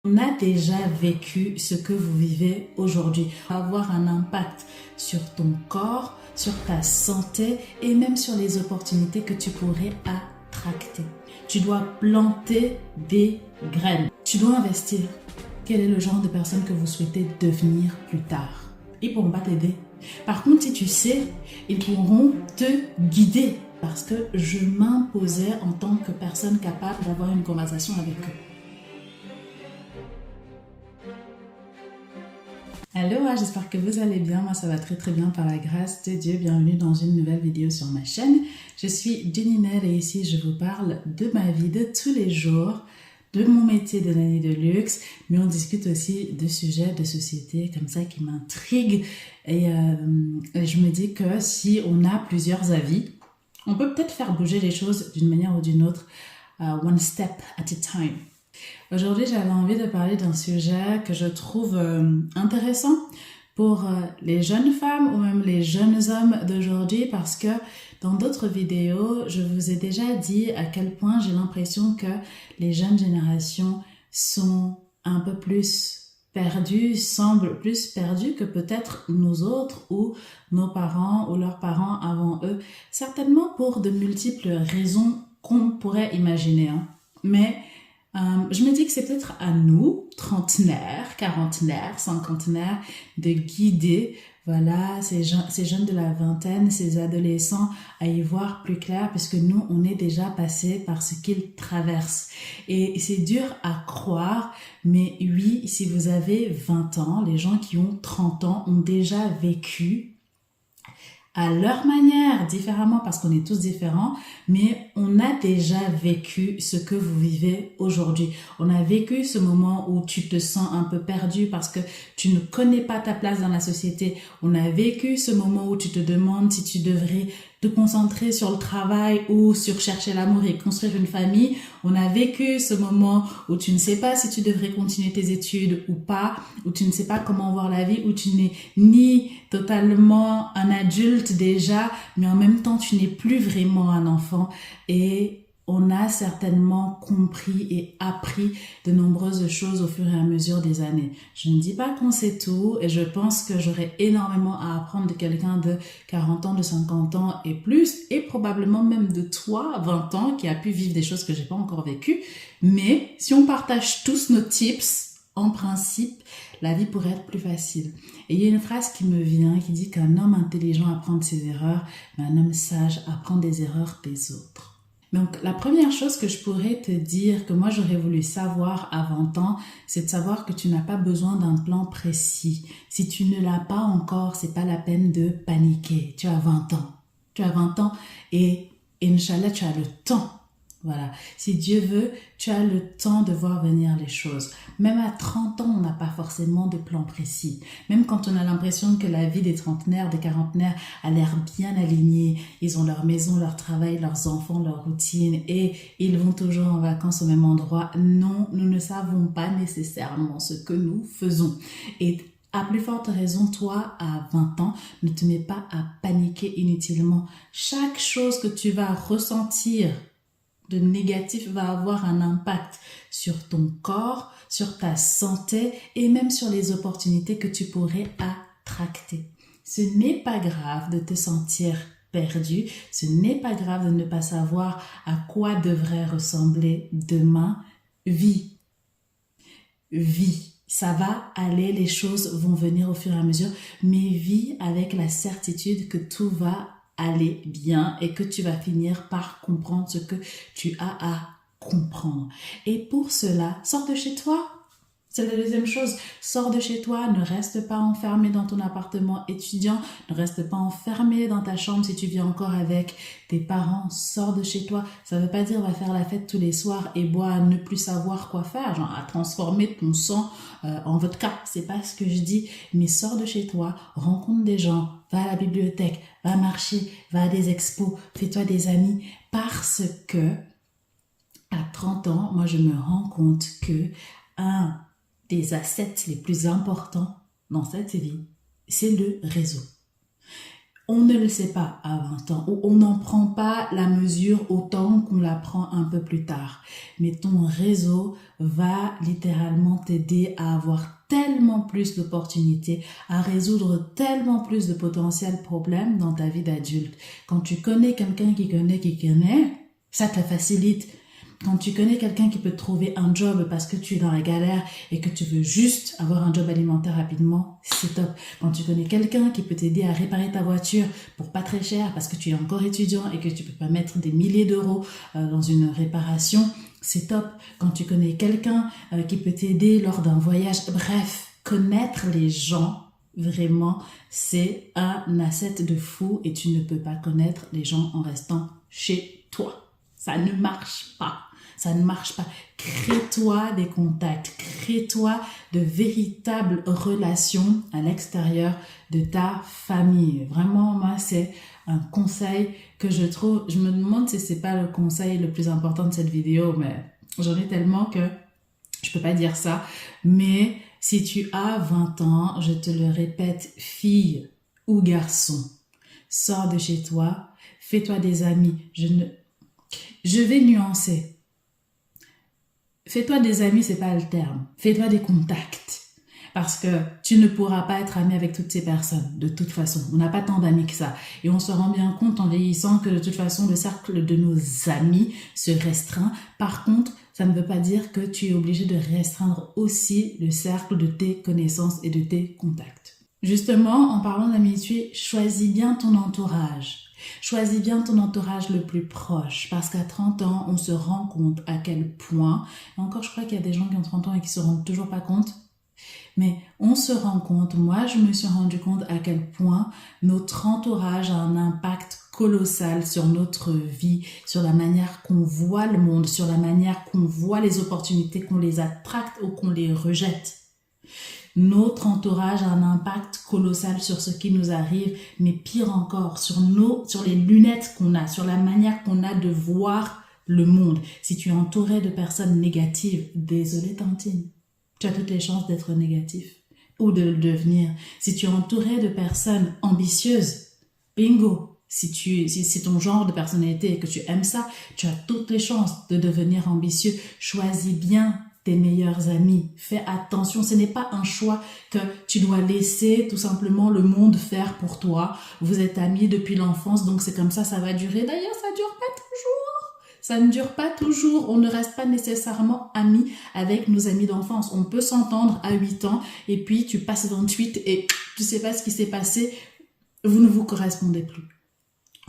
On a déjà vécu ce que vous vivez aujourd'hui. Avoir un impact sur ton corps, sur ta santé et même sur les opportunités que tu pourrais attracter. Tu dois planter des graines. Tu dois investir. Quel est le genre de personne que vous souhaitez devenir plus tard? Ils ne pourront pas t'aider. Par contre, si tu sais, ils pourront te guider parce que je m'imposais en tant que personne capable d'avoir une conversation avec eux. Hello, j'espère que vous allez bien. Moi, ça va très bien par la grâce de Dieu. Bienvenue dans une nouvelle vidéo sur ma chaîne. Je suis Jenny Nel et ici, je vous parle de ma vie de tous les jours, de mon métier de nanny de luxe, mais on discute aussi de sujets de société comme ça qui m'intriguent. Et je me dis que si on a plusieurs avis, on peut peut-être faire bouger les choses d'une manière ou d'une autre, one step at a time. Aujourd'hui, j'avais envie de parler d'un sujet que je trouve intéressant pour les jeunes femmes ou même les jeunes hommes d'aujourd'hui parce que dans d'autres vidéos, je vous ai déjà dit à quel point j'ai l'impression que les jeunes générations sont un peu plus perdues, semblent plus perdues que peut-être nous autres ou nos parents ou leurs parents avant eux. Certainement pour de multiples raisons qu'on pourrait imaginer. Mais je me dis que c'est peut-être à nous, trentenaires, quarantenaires, cinquantenaires, de guider ces jeunes de la vingtaine, ces adolescents à y voir plus clair puisque nous, on est déjà passé par ce qu'ils traversent. Et c'est dur à croire, mais oui, si vous avez 20 ans, les gens qui ont 30 ans ont déjà vécu à leur manière, différemment parce qu'on est tous différents, mais on a déjà vécu ce que vous vivez aujourd'hui. On a vécu ce moment où tu te sens un peu perdu parce que tu ne connais pas ta place dans la société. On a vécu ce moment où tu te demandes si tu devrais te concentrer sur le travail ou sur chercher l'amour et construire une famille. On a vécu ce moment où tu ne sais pas si tu devrais continuer tes études ou pas, où tu ne sais pas comment voir la vie, où tu n'es ni totalement un adulte déjà, mais en même temps tu n'es plus vraiment un enfant. Et on a certainement compris et appris de nombreuses choses au fur et à mesure des années. Je ne dis pas qu'on sait tout et je pense que j'aurais énormément à apprendre de quelqu'un de 40 ans, de 50 ans et plus, et probablement même de toi, 20 ans, qui a pu vivre des choses que j'ai pas encore vécues. Mais si on partage tous nos tips, en principe, la vie pourrait être plus facile. Et il y a une phrase qui me vient qui dit qu'un homme intelligent apprend de ses erreurs, mais un homme sage apprend des erreurs des autres. Donc, la première chose que je pourrais te dire, que moi j'aurais voulu savoir à 20 ans, c'est de savoir que tu n'as pas besoin d'un plan précis. Si tu ne l'as pas encore, c'est pas la peine de paniquer. Tu as 20 ans. Tu as 20 ans et Inch'Allah, tu as le temps. Voilà. Si Dieu veut, tu as le temps de voir venir les choses. Même à 30 ans, on n'a pas forcément de plan précis. Même quand on a l'impression que la vie des trentenaires, des quarantenaires a l'air bien alignée, ils ont leur maison, leur travail, leurs enfants, leur routine et ils vont toujours en vacances au même endroit. Non, nous ne savons pas nécessairement ce que nous faisons. Et à plus forte raison, toi, à 20 ans, ne te mets pas à paniquer inutilement. Chaque chose que tu vas ressentir de négatif va avoir un impact sur ton corps, sur ta santé et même sur les opportunités que tu pourrais attracter. Ce n'est pas grave de te sentir perdu, ce n'est pas grave de ne pas savoir à quoi devrait ressembler demain. Vis. Ça va aller, les choses vont venir au fur et à mesure, mais vis avec la certitude que tout va aller bien et que tu vas finir par comprendre ce que tu as à comprendre. Et pour cela, sors de chez toi. C'est la deuxième chose. Sors de chez toi, ne reste pas enfermé dans ton appartement étudiant, ne reste pas enfermé dans ta chambre si tu vis encore avec tes parents. Sors de chez toi. Ça veut pas dire va faire la fête tous les soirs et boire à ne plus savoir quoi faire, genre à transformer ton sang en vodka. C'est pas ce que je dis, mais sors de chez toi, rencontre des gens, va à la bibliothèque, va marcher, va à des expos, fais-toi des amis parce que à 30 ans, moi je me rends compte que des assets les plus importants dans cette vie, c'est le réseau. On ne le sait pas à 20 ans, ou on n'en prend pas la mesure autant qu'on la prend un peu plus tard. Mais ton réseau va littéralement t'aider à avoir tellement plus d'opportunités, à résoudre tellement plus de potentiels problèmes dans ta vie d'adulte. Quand tu connais quelqu'un qui connaît, ça te la facilite. Quand tu connais quelqu'un qui peut te trouver un job parce que tu es dans la galère et que tu veux juste avoir un job alimentaire rapidement, c'est top. Quand tu connais quelqu'un qui peut t'aider à réparer ta voiture pour pas très cher parce que tu es encore étudiant et que tu peux pas mettre des milliers d'euros dans une réparation, c'est top. Quand tu connais quelqu'un qui peut t'aider lors d'un voyage, bref, connaître les gens, vraiment, c'est un asset de fou et tu ne peux pas connaître les gens en restant chez toi. Ça ne marche pas. Ça ne marche pas. Crée-toi des contacts. Crée-toi de véritables relations à l'extérieur de ta famille. Vraiment, moi, c'est un conseil que je trouve... Je me demande si c'est pas le conseil le plus important de cette vidéo, mais j'en ai tellement que je peux pas dire ça. Mais si tu as 20 ans, je te le répète, fille ou garçon, sors de chez toi, fais-toi des amis. Je vais nuancer. Fais-toi des amis, c'est pas le terme. Fais-toi des contacts. Parce que tu ne pourras pas être ami avec toutes ces personnes, de toute façon. On n'a pas tant d'amis que ça. Et on se rend bien compte en vieillissant que de toute façon, le cercle de nos amis se restreint. Par contre, ça ne veut pas dire que tu es obligé de restreindre aussi le cercle de tes connaissances et de tes contacts. Justement, en parlant d'amitié, choisis bien ton entourage. Choisis bien ton entourage le plus proche parce qu'à 30 ans, on se rend compte à quel point, et encore je crois qu'il y a des gens qui ont 30 ans et qui se rendent toujours pas compte, mais on se rend compte, moi je me suis rendu compte à quel point notre entourage a un impact colossal sur notre vie, sur la manière qu'on voit le monde, sur la manière qu'on voit les opportunités, qu'on les attracte ou qu'on les rejette. Notre entourage a un impact colossal sur ce qui nous arrive, mais pire encore, sur les lunettes qu'on a, sur la manière qu'on a de voir le monde. Si tu es entouré de personnes négatives, désolé Tantine, tu as toutes les chances d'être négatif ou de le devenir. Si tu es entouré de personnes ambitieuses, bingo. Si c'est ton genre de personnalité et que tu aimes ça, tu as toutes les chances de devenir ambitieux. Choisis bien tes meilleurs amis. Fais attention, ce n'est pas un choix que tu dois laisser tout simplement le monde faire pour toi. Vous êtes amis depuis l'enfance, donc c'est comme ça va durer. D'ailleurs, ça dure pas toujours. Ça ne dure pas toujours. On ne reste pas nécessairement amis avec nos amis d'enfance. On peut s'entendre à 8 ans et puis tu passes 28 et tu sais pas ce qui s'est passé. Vous ne vous correspondez plus.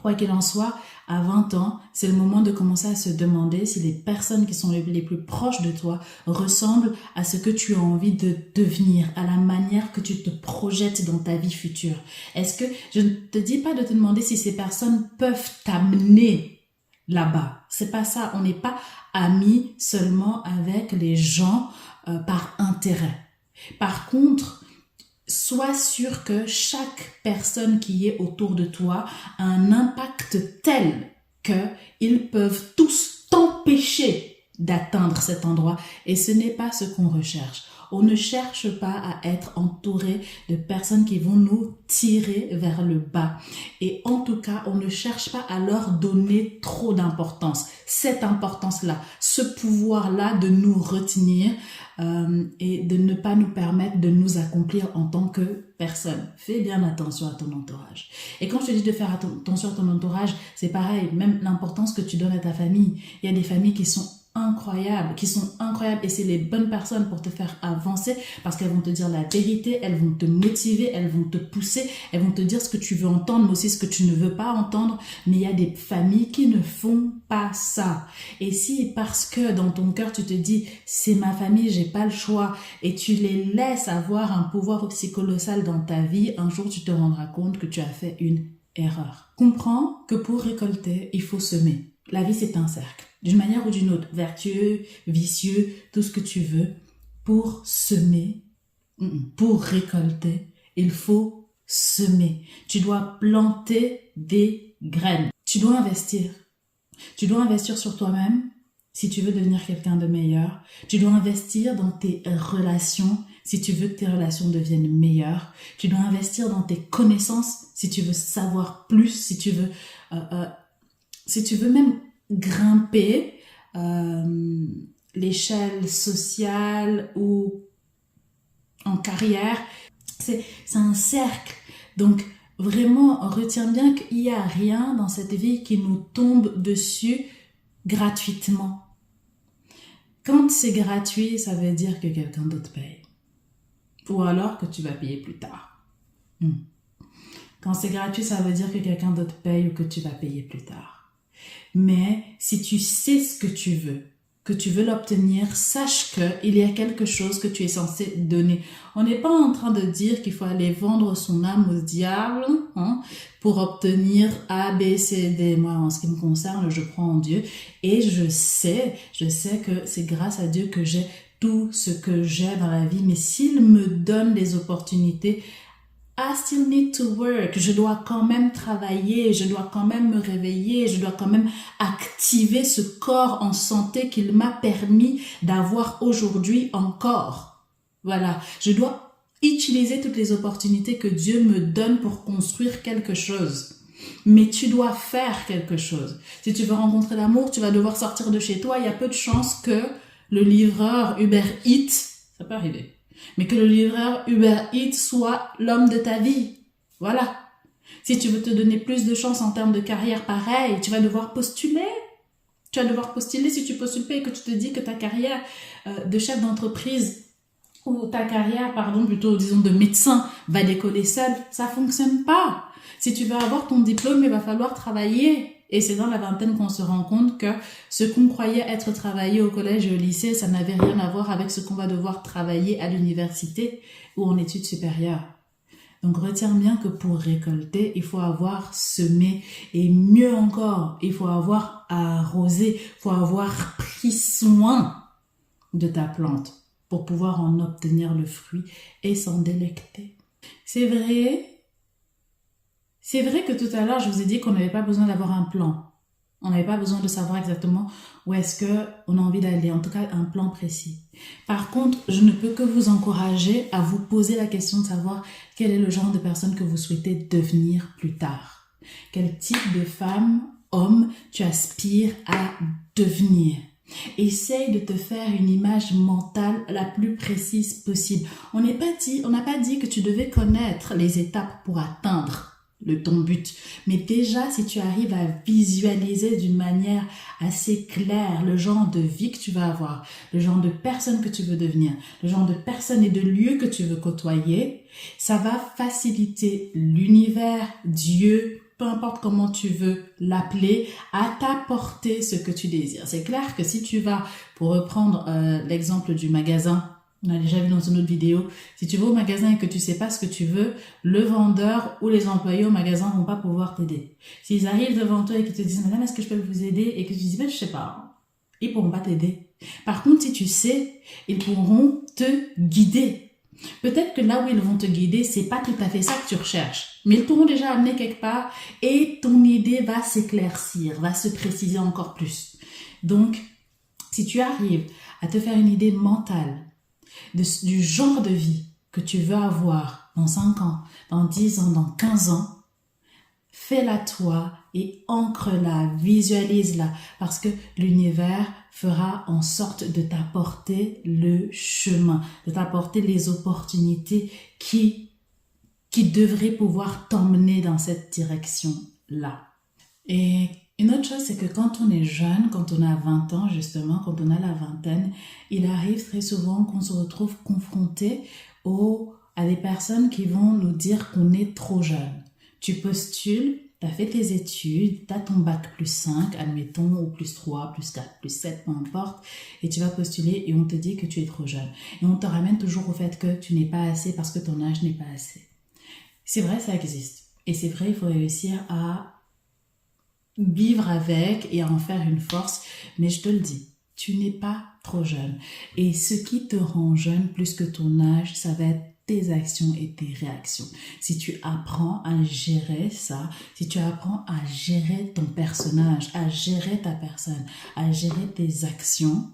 Quoi qu'il en soit, à 20 ans, c'est le moment de commencer à se demander si les personnes qui sont les plus proches de toi ressemblent à ce que tu as envie de devenir, à la manière que tu te projettes dans ta vie future. Est-ce que, je ne te dis pas de te demander si ces personnes peuvent t'amener là-bas. C'est pas ça. On n'est pas amis seulement avec les gens par intérêt. Par contre, sois sûr que chaque personne qui est autour de toi a un impact tel qu'ils peuvent tous t'empêcher d'atteindre cet endroit. Et ce n'est pas ce qu'on recherche. On ne cherche pas à être entouré de personnes qui vont nous tirer vers le bas. Et en tout cas, on ne cherche pas à leur donner trop d'importance. Cette importance-là, ce pouvoir-là de nous retenir et de ne pas nous permettre de nous accomplir en tant que personne. Fais bien attention à ton entourage. Et quand je te dis de faire attention à ton entourage, c'est pareil, même l'importance que tu donnes à ta famille. Il y a des familles qui sont incroyables et c'est les bonnes personnes pour te faire avancer parce qu'elles vont te dire la vérité, elles vont te motiver, elles vont te pousser, elles vont te dire ce que tu veux entendre mais aussi ce que tu ne veux pas entendre. Mais il y a des familles qui ne font pas ça. Et si parce que dans ton cœur tu te dis c'est ma famille, j'ai pas le choix et tu les laisses avoir un pouvoir aussi colossal dans ta vie, un jour tu te rendras compte que tu as fait une erreur. Comprends que pour récolter, il faut semer. La vie c'est un cercle. D'une manière ou d'une autre, vertueux, vicieux, tout ce que tu veux, pour semer, pour récolter, il faut semer. Tu dois planter des graines. Tu dois investir. Tu dois investir sur toi-même si tu veux devenir quelqu'un de meilleur. Tu dois investir dans tes relations si tu veux que tes relations deviennent meilleures. Tu dois investir dans tes connaissances si tu veux savoir plus, si tu veux même grimper l'échelle sociale ou en carrière. C'est un cercle. Donc, vraiment, retiens bien qu'il n'y a rien dans cette vie qui nous tombe dessus gratuitement. Quand c'est gratuit, ça veut dire que quelqu'un d'autre paye. Ou alors que tu vas payer plus tard. Quand c'est gratuit, ça veut dire que quelqu'un d'autre paye ou que tu vas payer plus tard. Mais si tu sais ce que tu veux l'obtenir, sache qu'il y a quelque chose que tu es censé donner. On n'est pas en train de dire qu'il faut aller vendre son âme au diable pour obtenir A, B, C, D. Moi, en ce qui me concerne, je crois en Dieu et je sais que c'est grâce à Dieu que j'ai tout ce que j'ai dans la vie. Mais s'il me donne les opportunités, I still need to work. Je dois quand même travailler, je dois quand même me réveiller, je dois quand même activer ce corps en santé qu'il m'a permis d'avoir aujourd'hui encore. Voilà, je dois utiliser toutes les opportunités que Dieu me donne pour construire quelque chose. Mais tu dois faire quelque chose. Si tu veux rencontrer l'amour, tu vas devoir sortir de chez toi. Il y a peu de chances que le livreur Uber Eats, ça peut arriver, mais que le livreur Uber Eats soit l'homme de ta vie. Voilà. Si tu veux te donner plus de chance en termes de carrière, pareil, tu vas devoir postuler. Tu vas devoir postuler. Si tu postules pas et que tu te dis que ta carrière de chef d'entreprise ou ta carrière, plutôt disons de médecin va décoller seule, ça fonctionne pas. Si tu veux avoir ton diplôme, il va falloir travailler. Et c'est dans la vingtaine qu'on se rend compte que ce qu'on croyait être travaillé au collège et au lycée, ça n'avait rien à voir avec ce qu'on va devoir travailler à l'université ou en études supérieures. Donc retiens bien que pour récolter, il faut avoir semé et mieux encore, il faut avoir arrosé, il faut avoir pris soin de ta plante pour pouvoir en obtenir le fruit et s'en délecter. C'est vrai que tout à l'heure, je vous ai dit qu'on n'avait pas besoin d'avoir un plan. On n'avait pas besoin de savoir exactement où est-ce qu'on a envie d'aller, en tout cas un plan précis. Par contre, je ne peux que vous encourager à vous poser la question de savoir quel est le genre de personne que vous souhaitez devenir plus tard. Quel type de femme, homme, tu aspires à devenir. Essaye de te faire une image mentale la plus précise possible. On n'a pas dit que tu devais connaître les étapes pour atteindre ton but. Mais déjà, si tu arrives à visualiser d'une manière assez claire le genre de vie que tu vas avoir, le genre de personne que tu veux devenir, le genre de personne et de lieu que tu veux côtoyer, ça va faciliter l'univers, Dieu, peu importe comment tu veux l'appeler, à t'apporter ce que tu désires. C'est clair que si tu vas, pour reprendre l'exemple du magasin, on a déjà vu dans une autre vidéo, si tu vas au magasin et que tu sais pas ce que tu veux, le vendeur ou les employés au magasin vont pas pouvoir t'aider. S'ils arrivent devant toi et qu'ils te disent « Madame, est-ce que je peux vous aider ?» et que tu dis « Ben, je sais pas », ils pourront pas t'aider. Par contre, si tu sais, ils pourront te guider. Peut-être que là où ils vont te guider, c'est pas tout à fait ça que tu recherches, mais ils t'auront déjà amené quelque part et ton idée va s'éclaircir, va se préciser encore plus. Donc, si tu arrives à te faire une idée mentale du genre de vie que tu veux avoir dans 5 ans, dans 10 ans, dans 15 ans, fais-la toi et ancre-la, visualise-la, parce que l'univers fera en sorte de t'apporter le chemin, de t'apporter les opportunités qui devraient pouvoir t'emmener dans cette direction-là. Et une autre chose, c'est que quand on est jeune, quand on a 20 ans justement, quand on a la vingtaine, il arrive très souvent qu'on se retrouve confronté à des personnes qui vont nous dire qu'on est trop jeune. Tu postules, tu as fait tes études, tu as ton bac +5, admettons, ou +3, +4, +7, peu importe, et tu vas postuler et on te dit que tu es trop jeune. Et on te ramène toujours au fait que tu n'es pas assez parce que ton âge n'est pas assez. C'est vrai, ça existe. Et c'est vrai, il faut réussir à vivre avec et à en faire une force. Mais je te le dis, Tu n'es pas trop jeune. Et ce qui te rend jeune plus que ton âge, ça va être tes actions et tes réactions. Si tu apprends à gérer ça, si tu apprends à gérer ton personnage, à gérer ta personne, à gérer tes actions,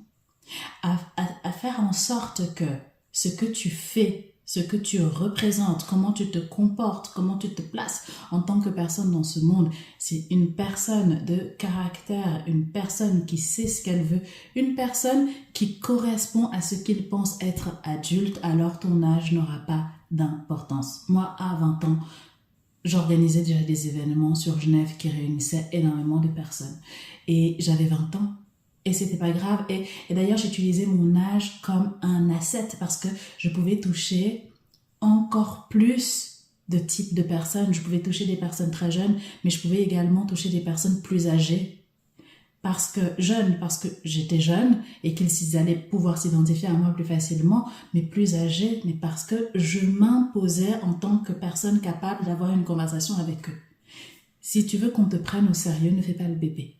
à faire en sorte que ce que tu fais, ce que tu représentes, comment tu te comportes, comment tu te places en tant que personne dans ce monde, c'est une personne de caractère, une personne qui sait ce qu'elle veut, une personne qui correspond à ce qu'il pense être adulte, alors ton âge n'aura pas d'importance. Moi, à 20 ans, j'organisais déjà des événements sur Genève qui réunissaient énormément de personnes. Et j'avais 20 ans. Et c'était pas grave. Et d'ailleurs, j'utilisais mon âge comme un asset parce que je pouvais toucher encore plus de types de personnes. Je pouvais toucher des personnes très jeunes, mais je pouvais également toucher des personnes plus âgées. Parce que j'étais jeune et qu'ils allaient pouvoir s'identifier à moi plus facilement, mais plus âgés, mais parce que je m'imposais en tant que personne capable d'avoir une conversation avec eux. Si tu veux qu'on te prenne au sérieux, ne fais pas le bébé.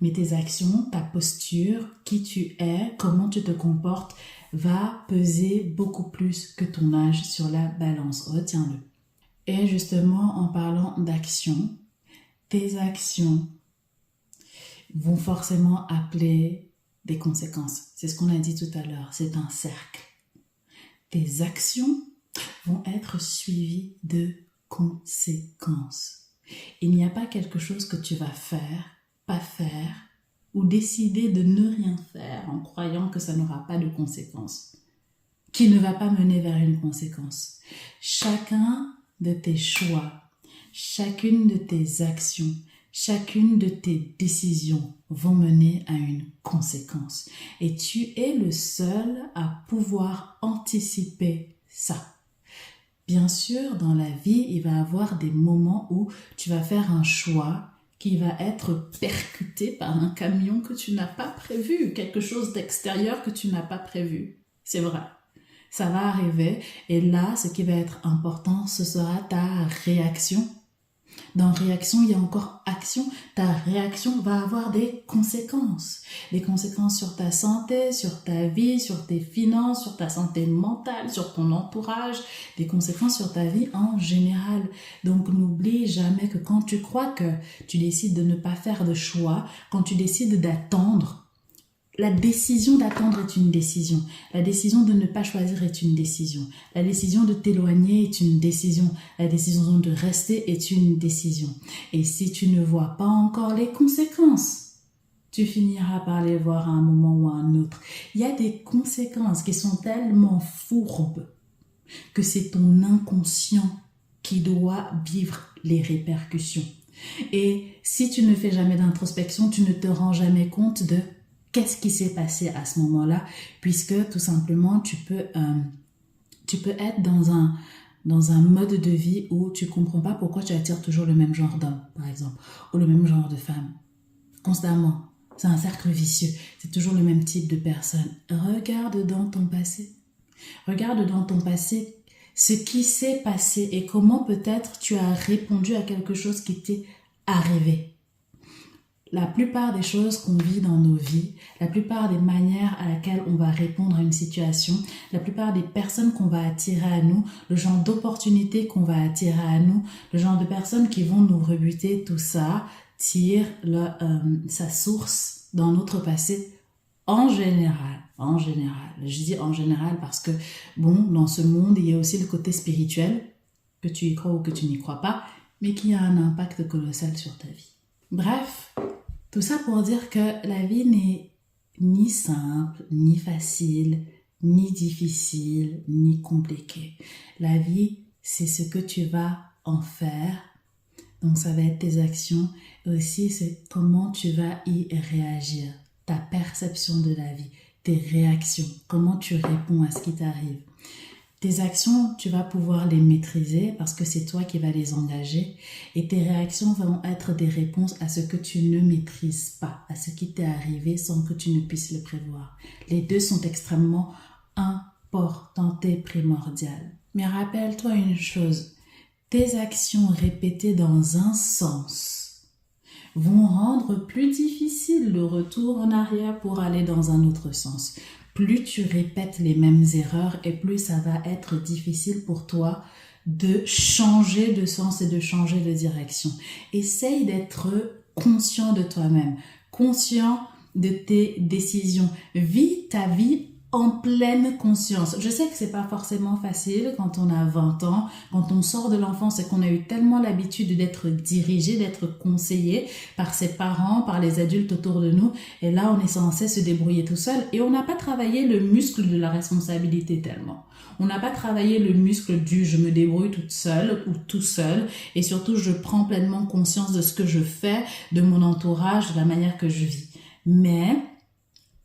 Mais tes actions, ta posture, qui tu es, comment tu te comportes, va peser beaucoup plus que ton âge sur la balance. Retiens-le. Et justement, en parlant d'actions, tes actions vont forcément appeler des conséquences. C'est ce qu'on a dit tout à l'heure, c'est un cercle. Tes actions vont être suivies de conséquences. Il n'y a pas quelque chose que tu vas faire, pas faire, ou décider de ne rien faire en croyant que ça n'aura pas de conséquences, qui ne va pas mener vers une conséquence. Chacun de tes choix, chacune de tes actions, chacune de tes décisions vont mener à une conséquence. Et tu es le seul à pouvoir anticiper ça. Bien sûr, dans la vie, il va y avoir des moments où tu vas faire un choix qui va être percuté par un camion que tu n'as pas prévu, quelque chose d'extérieur que tu n'as pas prévu. C'est vrai. Ça va arriver et là, ce qui va être important, ce sera ta réaction. Dans réaction, il y a encore action. Ta réaction va avoir des conséquences. Des conséquences sur ta santé, sur ta vie, sur tes finances, sur ta santé mentale, sur ton entourage. Des conséquences sur ta vie en général. Donc n'oublie jamais que quand tu crois que tu décides de ne pas faire de choix, quand tu décides d'attendre, la décision d'attendre est une décision. La décision de ne pas choisir est une décision. La décision de t'éloigner est une décision. La décision de rester est une décision. Et si tu ne vois pas encore les conséquences, tu finiras par les voir à un moment ou à un autre. Il y a des conséquences qui sont tellement fourbes que c'est ton inconscient qui doit vivre les répercussions. Et si tu ne fais jamais d'introspection, tu ne te rends jamais compte de qu'est-ce qui s'est passé à ce moment-là, puisque tout simplement, tu peux être dans un mode de vie où tu ne comprends pas pourquoi tu attires toujours le même genre d'homme, par exemple, ou le même genre de femme, constamment. C'est un cercle vicieux, c'est toujours le même type de personne. Regarde dans ton passé. Regarde dans ton passé ce qui s'est passé et comment peut-être tu as répondu à quelque chose qui t'est arrivé. La plupart des choses qu'on vit dans nos vies, la plupart des manières à laquelle on va répondre à une situation, la plupart des personnes qu'on va attirer à nous, le genre d'opportunités qu'on va attirer à nous, le genre de personnes qui vont nous rebuter, tout ça tire sa source dans notre passé en général. Je dis en général parce que, bon, dans ce monde, il y a aussi le côté spirituel, que tu y crois ou que tu n'y crois pas, mais qui a un impact colossal sur ta vie. Bref, tout ça pour dire que la vie n'est ni simple, ni facile, ni difficile, ni compliquée. La vie, c'est ce que tu vas en faire. Donc ça va être tes actions. Et aussi, c'est comment tu vas y réagir. Ta perception de la vie, tes réactions, comment tu réponds à ce qui t'arrive. Tes actions, tu vas pouvoir les maîtriser parce que c'est toi qui vas les engager et tes réactions vont être des réponses à ce que tu ne maîtrises pas, à ce qui t'est arrivé sans que tu ne puisses le prévoir. Les deux sont extrêmement importantes et primordiales. Mais rappelle-toi une chose, tes actions répétées dans un sens vont rendre plus difficile le retour en arrière pour aller dans un autre sens. Plus tu répètes les mêmes erreurs et plus ça va être difficile pour toi de changer de sens et de changer de direction. Essaye d'être conscient de toi-même, conscient de tes décisions. Vis ta vie en pleine conscience. Je sais que c'est pas forcément facile quand on a 20 ans, quand on sort de l'enfance et qu'on a eu tellement l'habitude d'être dirigé, d'être conseillé par ses parents, par les adultes autour de nous. Et là, on est censé se débrouiller tout seul et on n'a pas travaillé le muscle de la responsabilité tellement. On n'a pas travaillé le muscle du je me débrouille toute seule ou tout seul et surtout je prends pleinement conscience de ce que je fais, de mon entourage, de la manière que je vis. Mais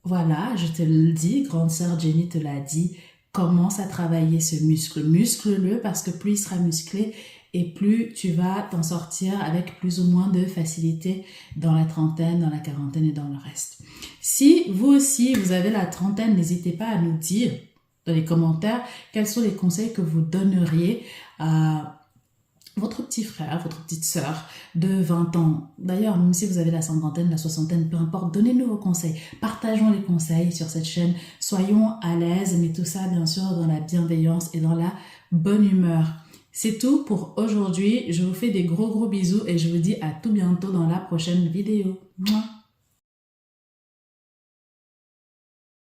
voilà, je te le dis, grande sœur Jenny te l'a dit, commence à travailler ce muscle. Muscle-le parce que plus il sera musclé et plus tu vas t'en sortir avec plus ou moins de facilité dans la trentaine, dans la quarantaine et dans le reste. Si vous aussi, vous avez la trentaine, n'hésitez pas à nous dire dans les commentaires quels sont les conseils que vous donneriez à votre petit frère, votre petite sœur de 20 ans. D'ailleurs, même si vous avez la cinquantaine, la soixantaine, peu importe, donnez-nous vos conseils. Partageons les conseils sur cette chaîne. Soyons à l'aise, mais tout ça, bien sûr, dans la bienveillance et dans la bonne humeur. C'est tout pour aujourd'hui. Je vous fais des gros bisous et je vous dis à tout bientôt dans la prochaine vidéo. Mouah.